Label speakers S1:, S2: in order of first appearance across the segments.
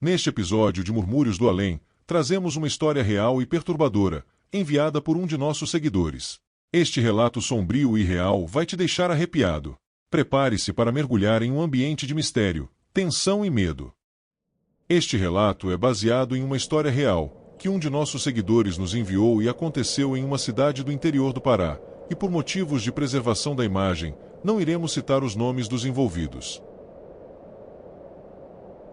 S1: Neste episódio de Murmúrios do Além, trazemos uma história real e perturbadora, enviada por um de nossos seguidores. Este relato sombrio e real vai te deixar arrepiado. Prepare-se para mergulhar em um ambiente de mistério, tensão e medo. Este relato é baseado em uma história real, que um de nossos seguidores nos enviou e aconteceu em uma cidade do interior do Pará, e por motivos de preservação da imagem, não iremos citar os nomes dos envolvidos.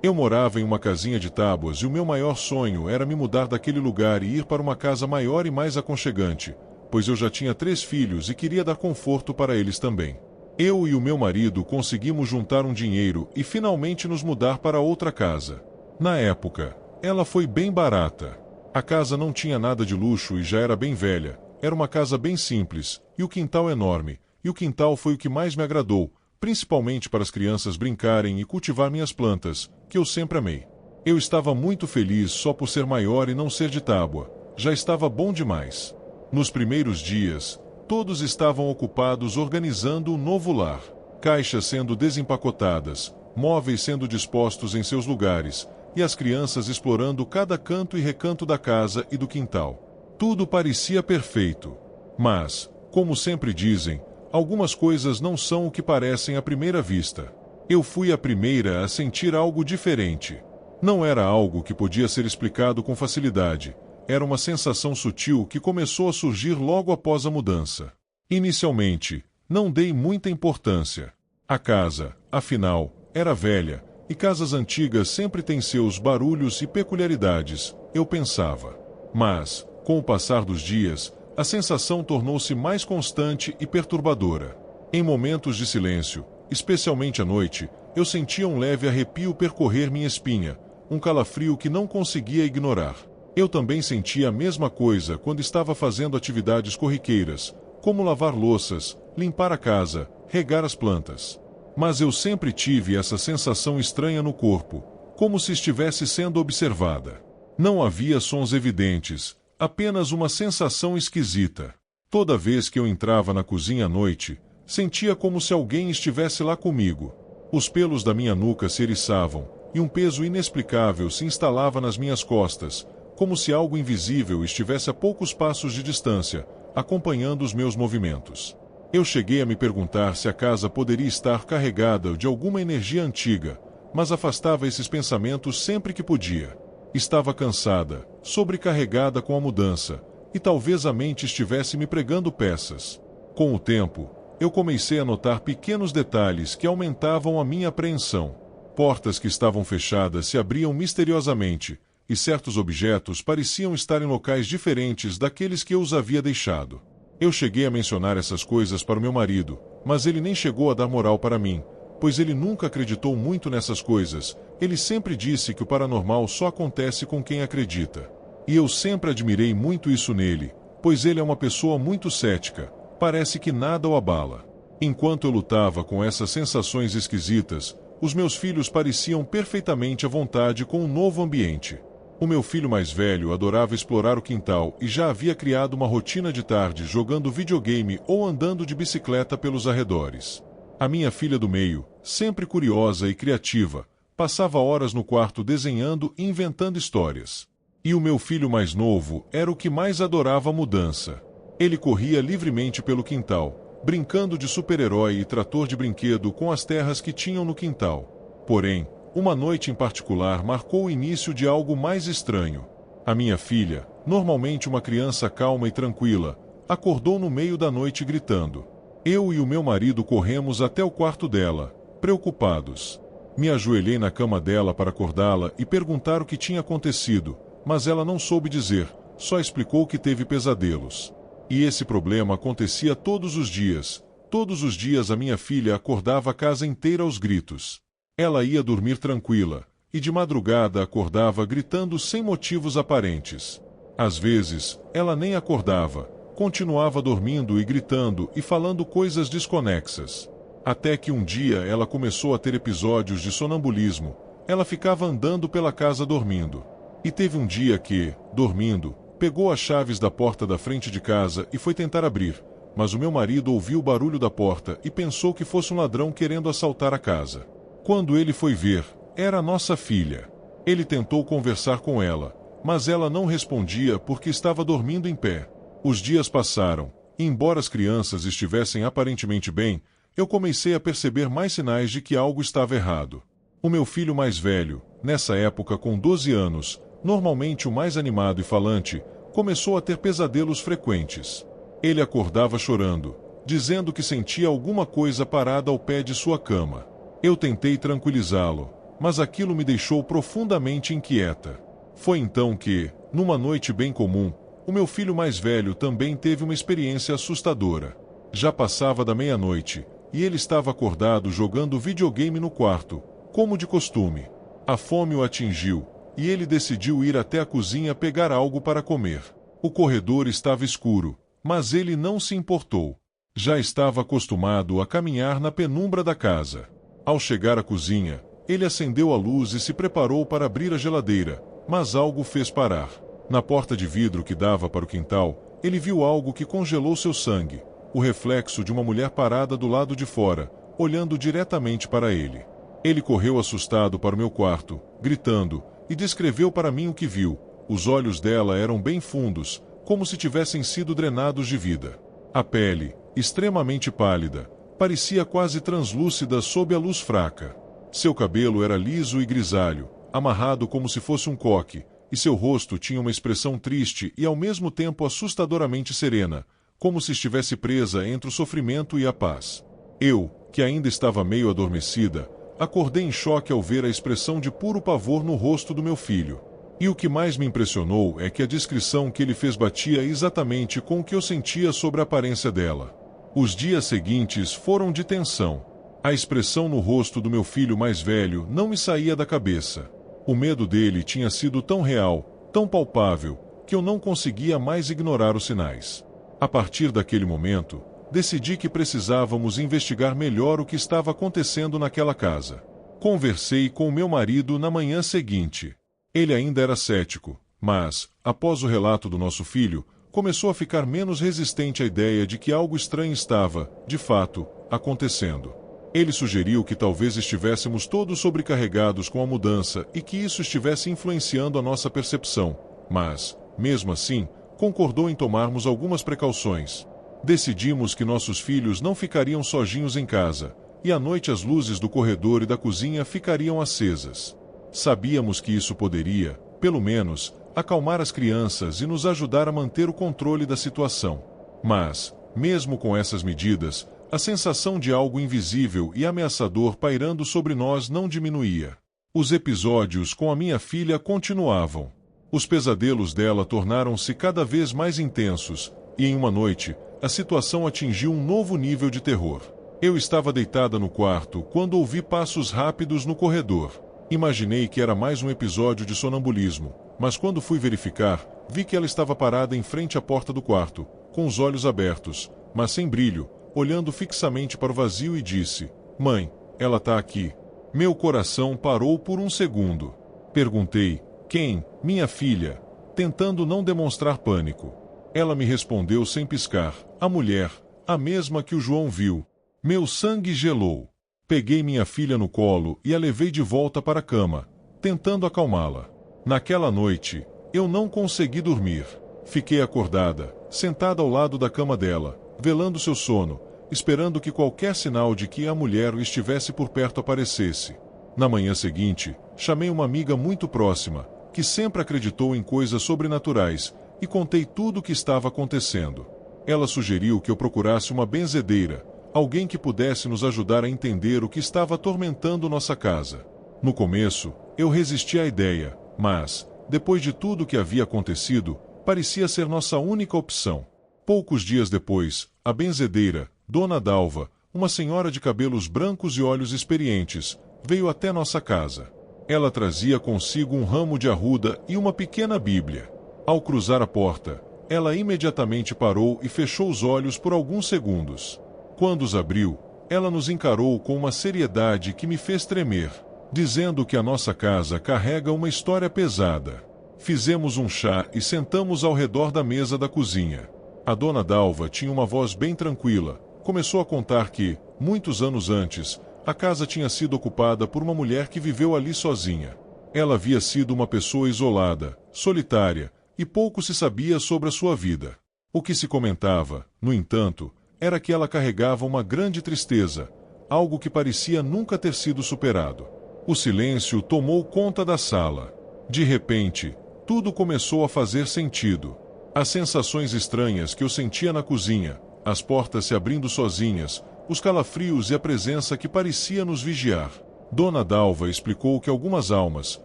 S1: Eu morava em uma casinha de tábuas e o meu maior sonho era me mudar daquele lugar e ir para uma casa maior e mais aconchegante, pois eu já tinha 3 filhos e queria dar conforto para eles também. Eu e o meu marido conseguimos juntar um dinheiro e finalmente nos mudar para outra casa. Na época, ela foi bem barata. A casa não tinha nada de luxo e já era bem velha. Era uma casa bem simples, e o quintal enorme, e o quintal foi o que mais me agradou, principalmente para as crianças brincarem e cultivar minhas plantas, que eu sempre amei. Eu estava muito feliz só por ser maior e não ser de tábua. Já estava bom demais. Nos primeiros dias, todos estavam ocupados organizando o novo lar. Caixas sendo desempacotadas, móveis sendo dispostos em seus lugares, e as crianças explorando cada canto e recanto da casa e do quintal. Tudo parecia perfeito. Mas, como sempre dizem, algumas coisas não são o que parecem à primeira vista. Eu fui a primeira a sentir algo diferente. Não era algo que podia ser explicado com facilidade. Era uma sensação sutil que começou a surgir logo após a mudança. Inicialmente, não dei muita importância. A casa, afinal, era velha, e casas antigas sempre têm seus barulhos e peculiaridades, eu pensava. Mas, com o passar dos dias, a sensação tornou-se mais constante e perturbadora. Em momentos de silêncio, especialmente à noite, eu sentia um leve arrepio percorrer minha espinha, um calafrio que não conseguia ignorar. Eu também sentia a mesma coisa quando estava fazendo atividades corriqueiras, como lavar louças, limpar a casa, regar as plantas. Mas eu sempre tive essa sensação estranha no corpo, como se estivesse sendo observada. Não havia sons evidentes, apenas uma sensação esquisita. Toda vez que eu entrava na cozinha à noite, sentia como se alguém estivesse lá comigo. Os pelos da minha nuca se eriçavam, e um peso inexplicável se instalava nas minhas costas, como se algo invisível estivesse a poucos passos de distância, acompanhando os meus movimentos. Eu cheguei a me perguntar se a casa poderia estar carregada de alguma energia antiga, mas afastava esses pensamentos sempre que podia. Estava cansada, sobrecarregada com a mudança, e talvez a mente estivesse me pregando peças. Com o tempo, eu comecei a notar pequenos detalhes que aumentavam a minha apreensão. Portas que estavam fechadas se abriam misteriosamente, e certos objetos pareciam estar em locais diferentes daqueles que eu os havia deixado. Eu cheguei a mencionar essas coisas para o meu marido, mas ele nem chegou a dar moral para mim, pois ele nunca acreditou muito nessas coisas. Ele sempre disse que o paranormal só acontece com quem acredita. E eu sempre admirei muito isso nele, pois ele é uma pessoa muito cética, parece que nada o abala. Enquanto eu lutava com essas sensações esquisitas, os meus filhos pareciam perfeitamente à vontade com o novo ambiente. O meu filho mais velho adorava explorar o quintal e já havia criado uma rotina de tarde jogando videogame ou andando de bicicleta pelos arredores. A minha filha do meio, sempre curiosa e criativa, passava horas no quarto desenhando e inventando histórias. E o meu filho mais novo era o que mais adorava a mudança. Ele corria livremente pelo quintal, brincando de super-herói e trator de brinquedo com as terras que tinham no quintal. Porém, uma noite em particular marcou o início de algo mais estranho. A minha filha, normalmente uma criança calma e tranquila, acordou no meio da noite gritando. Eu e o meu marido corremos até o quarto dela, preocupados. Me ajoelhei na cama dela para acordá-la e perguntar o que tinha acontecido, mas ela não soube dizer, só explicou que teve pesadelos. E esse problema acontecia todos os dias. Todos os dias a minha filha acordava a casa inteira aos gritos. Ela ia dormir tranquila, e de madrugada acordava gritando sem motivos aparentes. Às vezes, ela nem acordava, continuava dormindo e gritando e falando coisas desconexas. Até que um dia ela começou a ter episódios de sonambulismo. Ela ficava andando pela casa dormindo. E teve um dia que, dormindo, pegou as chaves da porta da frente de casa e foi tentar abrir, mas o meu marido ouviu o barulho da porta e pensou que fosse um ladrão querendo assaltar a casa. Quando ele foi ver, era a nossa filha. Ele tentou conversar com ela, mas ela não respondia porque estava dormindo em pé. Os dias passaram, e embora as crianças estivessem aparentemente bem, eu comecei a perceber mais sinais de que algo estava errado. O meu filho mais velho, nessa época com 12 anos, normalmente o mais animado e falante, começou a ter pesadelos frequentes. Ele acordava chorando, dizendo que sentia alguma coisa parada ao pé de sua cama. Eu tentei tranquilizá-lo, mas aquilo me deixou profundamente inquieta. Foi então que, numa noite bem comum, o meu filho mais velho também teve uma experiência assustadora. Já passava da meia-noite, e ele estava acordado jogando videogame no quarto, como de costume. A fome o atingiu, e ele decidiu ir até a cozinha pegar algo para comer. O corredor estava escuro, mas ele não se importou. Já estava acostumado a caminhar na penumbra da casa. Ao chegar à cozinha, ele acendeu a luz e se preparou para abrir a geladeira, mas algo o fez parar. Na porta de vidro que dava para o quintal, ele viu algo que congelou seu sangue, o reflexo de uma mulher parada do lado de fora, olhando diretamente para ele. Ele correu assustado para o meu quarto, gritando, e descreveu para mim o que viu. Os olhos dela eram bem fundos, como se tivessem sido drenados de vida. A pele, extremamente pálida, parecia quase translúcida sob a luz fraca. Seu cabelo era liso e grisalho, amarrado como se fosse um coque, e seu rosto tinha uma expressão triste e ao mesmo tempo assustadoramente serena, como se estivesse presa entre o sofrimento e a paz. Eu, que ainda estava meio adormecida, acordei em choque ao ver a expressão de puro pavor no rosto do meu filho. E o que mais me impressionou é que a descrição que ele fez batia exatamente com o que eu sentia sobre a aparência dela. Os dias seguintes foram de tensão. A expressão no rosto do meu filho mais velho não me saía da cabeça. O medo dele tinha sido tão real, tão palpável, que eu não conseguia mais ignorar os sinais. A partir daquele momento, decidi que precisávamos investigar melhor o que estava acontecendo naquela casa. Conversei com o meu marido na manhã seguinte. Ele ainda era cético, mas, após o relato do nosso filho, começou a ficar menos resistente à ideia de que algo estranho estava, de fato, acontecendo. Ele sugeriu que talvez estivéssemos todos sobrecarregados com a mudança e que isso estivesse influenciando a nossa percepção, mas, mesmo assim, concordou em tomarmos algumas precauções. Decidimos que nossos filhos não ficariam sozinhos em casa, e à noite as luzes do corredor e da cozinha ficariam acesas. Sabíamos que isso poderia, pelo menos, acalmar as crianças e nos ajudar a manter o controle da situação. Mas, mesmo com essas medidas, a sensação de algo invisível e ameaçador pairando sobre nós não diminuía. Os episódios com a minha filha continuavam. Os pesadelos dela tornaram-se cada vez mais intensos, e em uma noite, a situação atingiu um novo nível de terror. Eu estava deitada no quarto quando ouvi passos rápidos no corredor. Imaginei que era mais um episódio de sonambulismo, mas quando fui verificar, vi que ela estava parada em frente à porta do quarto, com os olhos abertos, mas sem brilho, olhando fixamente para o vazio e disse: "Mãe, ela está aqui." Meu coração parou por um segundo. Perguntei: "Quem, minha filha?" tentando não demonstrar pânico. Ela me respondeu sem piscar: "A mulher, a mesma que o João viu." Meu sangue gelou. Peguei minha filha no colo e a levei de volta para a cama, tentando acalmá-la. Naquela noite, eu não consegui dormir. Fiquei acordada, sentada ao lado da cama dela, velando seu sono, esperando que qualquer sinal de que a mulher estivesse por perto aparecesse. Na manhã seguinte, chamei uma amiga muito próxima, que sempre acreditou em coisas sobrenaturais, e contei tudo o que estava acontecendo. Ela sugeriu que eu procurasse uma benzedeira, alguém que pudesse nos ajudar a entender o que estava atormentando nossa casa. No começo, eu resisti à ideia, mas, depois de tudo o que havia acontecido, parecia ser nossa única opção. Poucos dias depois, a benzedeira, Dona Dalva, uma senhora de cabelos brancos e olhos experientes, veio até nossa casa. Ela trazia consigo um ramo de arruda e uma pequena Bíblia. Ao cruzar a porta, ela imediatamente parou e fechou os olhos por alguns segundos. Quando os abriu, ela nos encarou com uma seriedade que me fez tremer, dizendo que a nossa casa carrega uma história pesada. Fizemos um chá e sentamos ao redor da mesa da cozinha. A Dona Dalva tinha uma voz bem tranquila. Começou a contar que, muitos anos antes, a casa tinha sido ocupada por uma mulher que viveu ali sozinha. Ela havia sido uma pessoa isolada, solitária, e pouco se sabia sobre a sua vida. O que se comentava, no entanto, era que ela carregava uma grande tristeza, algo que parecia nunca ter sido superado. O silêncio tomou conta da sala. De repente, tudo começou a fazer sentido. As sensações estranhas que eu sentia na cozinha, as portas se abrindo sozinhas, os calafrios e a presença que parecia nos vigiar. Dona Dalva explicou que algumas almas,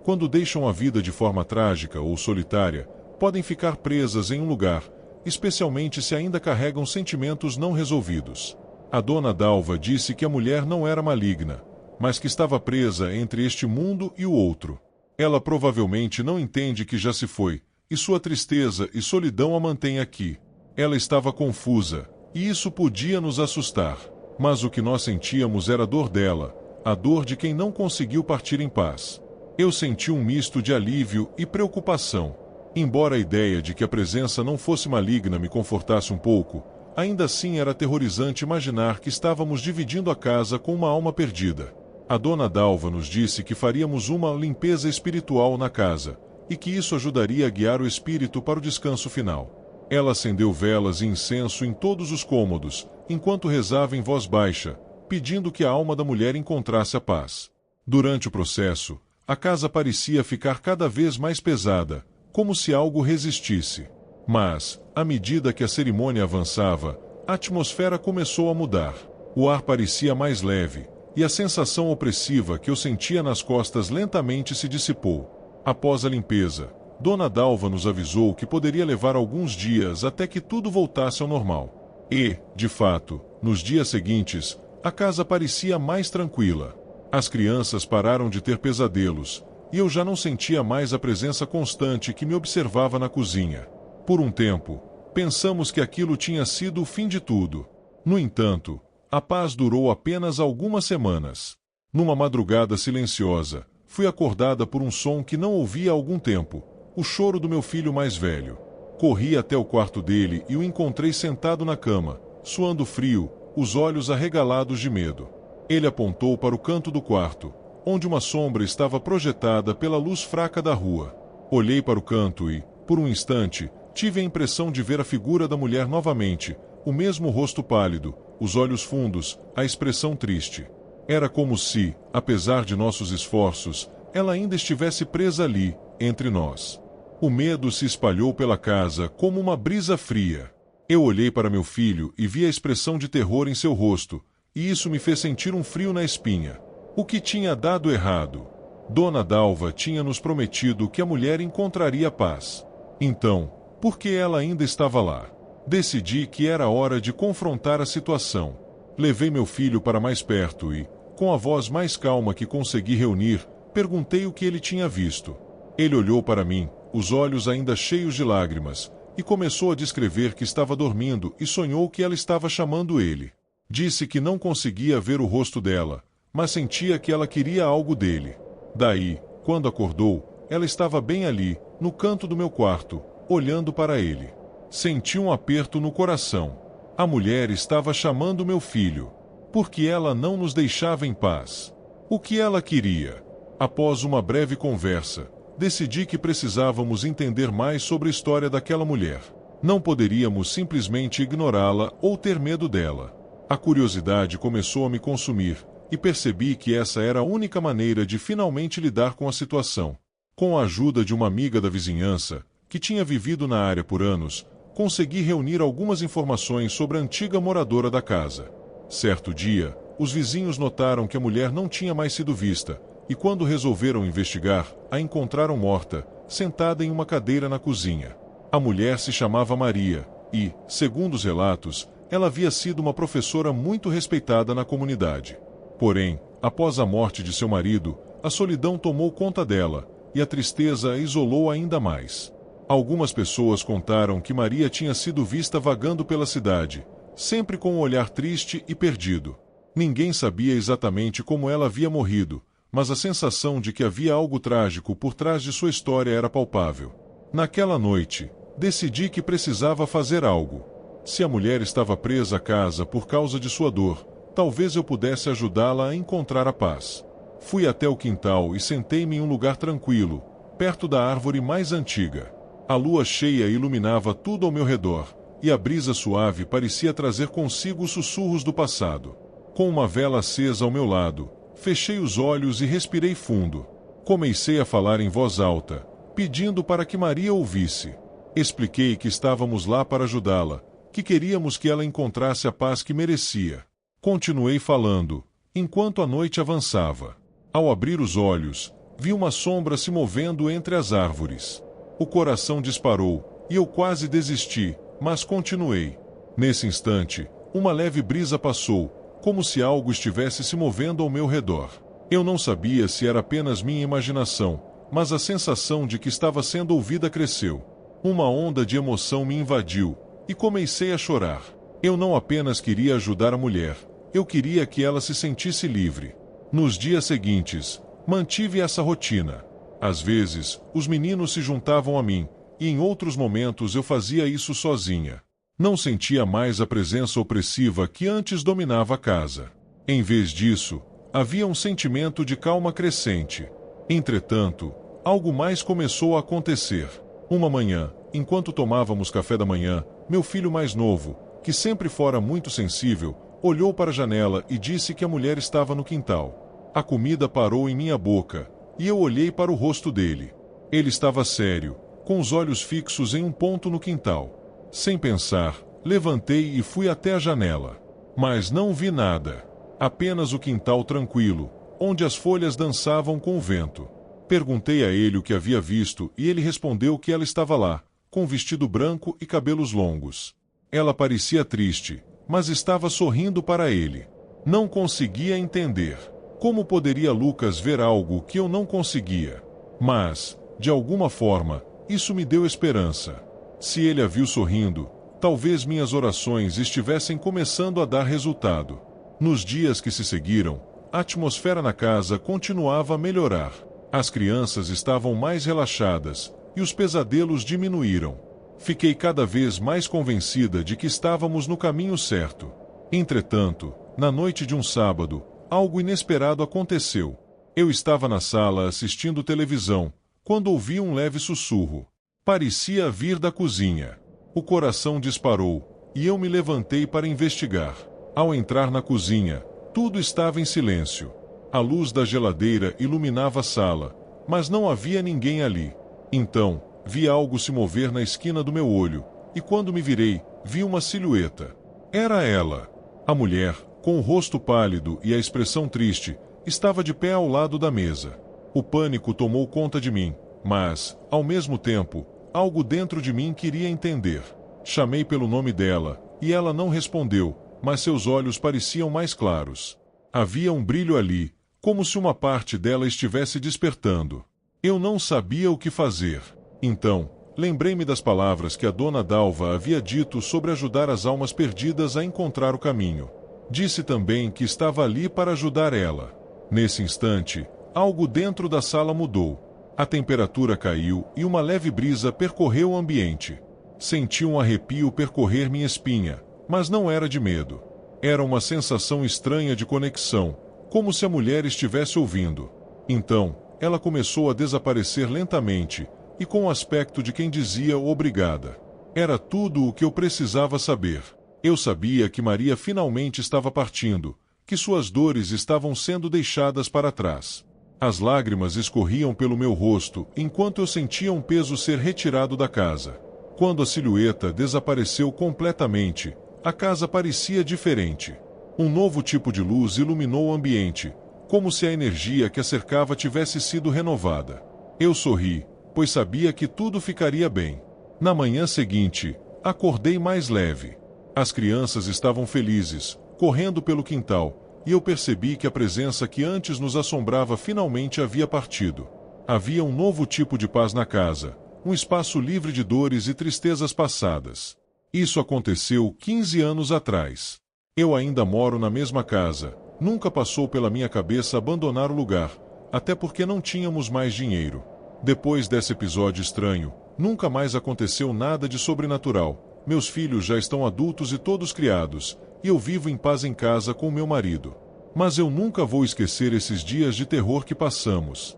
S1: quando deixam a vida de forma trágica ou solitária, podem ficar presas em um lugar, especialmente se ainda carregam sentimentos não resolvidos. A Dona Dalva disse que a mulher não era maligna, mas que estava presa entre este mundo e o outro. Ela provavelmente não entende que já se foi, e sua tristeza e solidão a mantém aqui. Ela estava confusa, e isso podia nos assustar. Mas o que nós sentíamos era a dor dela, a dor de quem não conseguiu partir em paz. Eu senti um misto de alívio e preocupação. Embora a ideia de que a presença não fosse maligna me confortasse um pouco, ainda assim era aterrorizante imaginar que estávamos dividindo a casa com uma alma perdida. A Dona Dalva nos disse que faríamos uma limpeza espiritual na casa, e que isso ajudaria a guiar o espírito para o descanso final. Ela acendeu velas e incenso em todos os cômodos, enquanto rezava em voz baixa, pedindo que a alma da mulher encontrasse a paz. Durante o processo, a casa parecia ficar cada vez mais pesada, como se algo resistisse. Mas, à medida que a cerimônia avançava, a atmosfera começou a mudar. O ar parecia mais leve, e a sensação opressiva que eu sentia nas costas lentamente se dissipou. Após a limpeza, Dona Dalva nos avisou que poderia levar alguns dias até que tudo voltasse ao normal. E, de fato, nos dias seguintes, a casa parecia mais tranquila. As crianças pararam de ter pesadelos, e eu já não sentia mais a presença constante que me observava na cozinha. Por um tempo, pensamos que aquilo tinha sido o fim de tudo. No entanto, a paz durou apenas algumas semanas. Numa madrugada silenciosa, fui acordada por um som que não ouvia há algum tempo, o choro do meu filho mais velho. Corri até o quarto dele e o encontrei sentado na cama, suando frio, os olhos arregalados de medo. Ele apontou para o canto do quarto, onde uma sombra estava projetada pela luz fraca da rua. Olhei para o canto e, por um instante, tive a impressão de ver a figura da mulher novamente, o mesmo rosto pálido, os olhos fundos, a expressão triste. Era como se, apesar de nossos esforços, ela ainda estivesse presa ali, entre nós. O medo se espalhou pela casa como uma brisa fria. Eu olhei para meu filho e vi a expressão de terror em seu rosto, e isso me fez sentir um frio na espinha. O que tinha dado errado? Dona Dalva tinha nos prometido que a mulher encontraria paz. Então, por que ela ainda estava lá? Decidi que era hora de confrontar a situação. Levei meu filho para mais perto e, com a voz mais calma que consegui reunir, perguntei o que ele tinha visto. Ele olhou para mim, os olhos ainda cheios de lágrimas, e começou a descrever que estava dormindo e sonhou que ela estava chamando ele. Disse que não conseguia ver o rosto dela, mas sentia que ela queria algo dele. Daí, quando acordou, ela estava bem ali, no canto do meu quarto, olhando para ele. Senti um aperto no coração. A mulher estava chamando meu filho. Porque ela não nos deixava em paz. O que ela queria? Após uma breve conversa, decidi que precisávamos entender mais sobre a história daquela mulher. Não poderíamos simplesmente ignorá-la ou ter medo dela. A curiosidade começou a me consumir, e percebi que essa era a única maneira de finalmente lidar com a situação. Com a ajuda de uma amiga da vizinhança, que tinha vivido na área por anos, consegui reunir algumas informações sobre a antiga moradora da casa. Certo dia, os vizinhos notaram que a mulher não tinha mais sido vista, e quando resolveram investigar, a encontraram morta, sentada em uma cadeira na cozinha. A mulher se chamava Maria, e, segundo os relatos, ela havia sido uma professora muito respeitada na comunidade. Porém, após a morte de seu marido, a solidão tomou conta dela, e a tristeza a isolou ainda mais. Algumas pessoas contaram que Maria tinha sido vista vagando pela cidade, sempre com um olhar triste e perdido. Ninguém sabia exatamente como ela havia morrido, mas a sensação de que havia algo trágico por trás de sua história era palpável. Naquela noite, decidi que precisava fazer algo. Se a mulher estava presa à casa por causa de sua dor, talvez eu pudesse ajudá-la a encontrar a paz. Fui até o quintal e sentei-me em um lugar tranquilo, perto da árvore mais antiga. A lua cheia iluminava tudo ao meu redor, e a brisa suave parecia trazer consigo os sussurros do passado. Com uma vela acesa ao meu lado, fechei os olhos e respirei fundo. Comecei a falar em voz alta, pedindo para que Maria ouvisse. Expliquei que estávamos lá para ajudá-la, que queríamos que ela encontrasse a paz que merecia. Continuei falando, enquanto a noite avançava. Ao abrir os olhos, vi uma sombra se movendo entre as árvores. O coração disparou, e eu quase desisti, mas continuei. Nesse instante, uma leve brisa passou, como se algo estivesse se movendo ao meu redor. Eu não sabia se era apenas minha imaginação, mas a sensação de que estava sendo ouvida cresceu. Uma onda de emoção me invadiu, e comecei a chorar. Eu não apenas queria ajudar a mulher, eu queria que ela se sentisse livre. Nos dias seguintes, mantive essa rotina. Às vezes, os meninos se juntavam a mim, e em outros momentos eu fazia isso sozinha. Não sentia mais a presença opressiva que antes dominava a casa. Em vez disso, havia um sentimento de calma crescente. Entretanto, algo mais começou a acontecer. Uma manhã, enquanto tomávamos café da manhã, meu filho mais novo, que sempre fora muito sensível, olhou para a janela e disse que a mulher estava no quintal. A comida parou em minha boca, e eu olhei para o rosto dele. Ele estava sério, com os olhos fixos em um ponto no quintal. Sem pensar, levantei e fui até a janela. Mas não vi nada. Apenas o quintal tranquilo, onde as folhas dançavam com o vento. Perguntei a ele o que havia visto e ele respondeu que ela estava lá, com vestido branco e cabelos longos. Ela parecia triste, mas estava sorrindo para ele. Não conseguia entender. Como poderia Lucas ver algo que eu não conseguia? Mas, de alguma forma, isso me deu esperança. Se ele a viu sorrindo, talvez minhas orações estivessem começando a dar resultado. Nos dias que se seguiram, a atmosfera na casa continuava a melhorar. As crianças estavam mais relaxadas, e os pesadelos diminuíram. Fiquei cada vez mais convencida de que estávamos no caminho certo. Entretanto, na noite de um sábado, algo inesperado aconteceu. Eu estava na sala assistindo televisão, quando ouvi um leve sussurro. Parecia vir da cozinha. O coração disparou, e eu me levantei para investigar. Ao entrar na cozinha, tudo estava em silêncio. A luz da geladeira iluminava a sala, mas não havia ninguém ali. Então, vi algo se mover na esquina do meu olho, e quando me virei, vi uma silhueta. Era ela. A mulher, com o rosto pálido e a expressão triste, estava de pé ao lado da mesa. O pânico tomou conta de mim, mas, ao mesmo tempo, algo dentro de mim queria entender. Chamei pelo nome dela, e ela não respondeu, mas seus olhos pareciam mais claros. Havia um brilho ali, como se uma parte dela estivesse despertando. Eu não sabia o que fazer. Então, lembrei-me das palavras que a dona Dalva havia dito sobre ajudar as almas perdidas a encontrar o caminho. Disse também que estava ali para ajudar ela. Nesse instante, algo dentro da sala mudou. A temperatura caiu e uma leve brisa percorreu o ambiente. Senti um arrepio percorrer minha espinha, mas não era de medo. Era uma sensação estranha de conexão, como se a mulher estivesse ouvindo. Então, ela começou a desaparecer lentamente, e com o aspecto de quem dizia obrigada. Era tudo o que eu precisava saber. Eu sabia que Maria finalmente estava partindo, que suas dores estavam sendo deixadas para trás. As lágrimas escorriam pelo meu rosto, enquanto eu sentia um peso ser retirado da casa. Quando a silhueta desapareceu completamente, a casa parecia diferente. Um novo tipo de luz iluminou o ambiente, como se a energia que a cercava tivesse sido renovada. Eu sorri, pois sabia que tudo ficaria bem. Na manhã seguinte, acordei mais leve. As crianças estavam felizes, correndo pelo quintal, e eu percebi que a presença que antes nos assombrava finalmente havia partido. Havia um novo tipo de paz na casa, um espaço livre de dores e tristezas passadas. Isso aconteceu 15 anos atrás. Eu ainda moro na mesma casa, nunca passou pela minha cabeça abandonar o lugar, até porque não tínhamos mais dinheiro. Depois desse episódio estranho, nunca mais aconteceu nada de sobrenatural. Meus filhos já estão adultos e todos criados, e eu vivo em paz em casa com meu marido. Mas eu nunca vou esquecer esses dias de terror que passamos.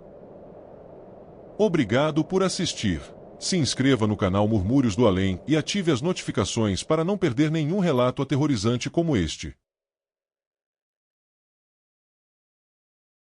S1: Obrigado por assistir. Se inscreva no canal Murmúrios do Além e ative as notificações para não perder nenhum relato aterrorizante como este.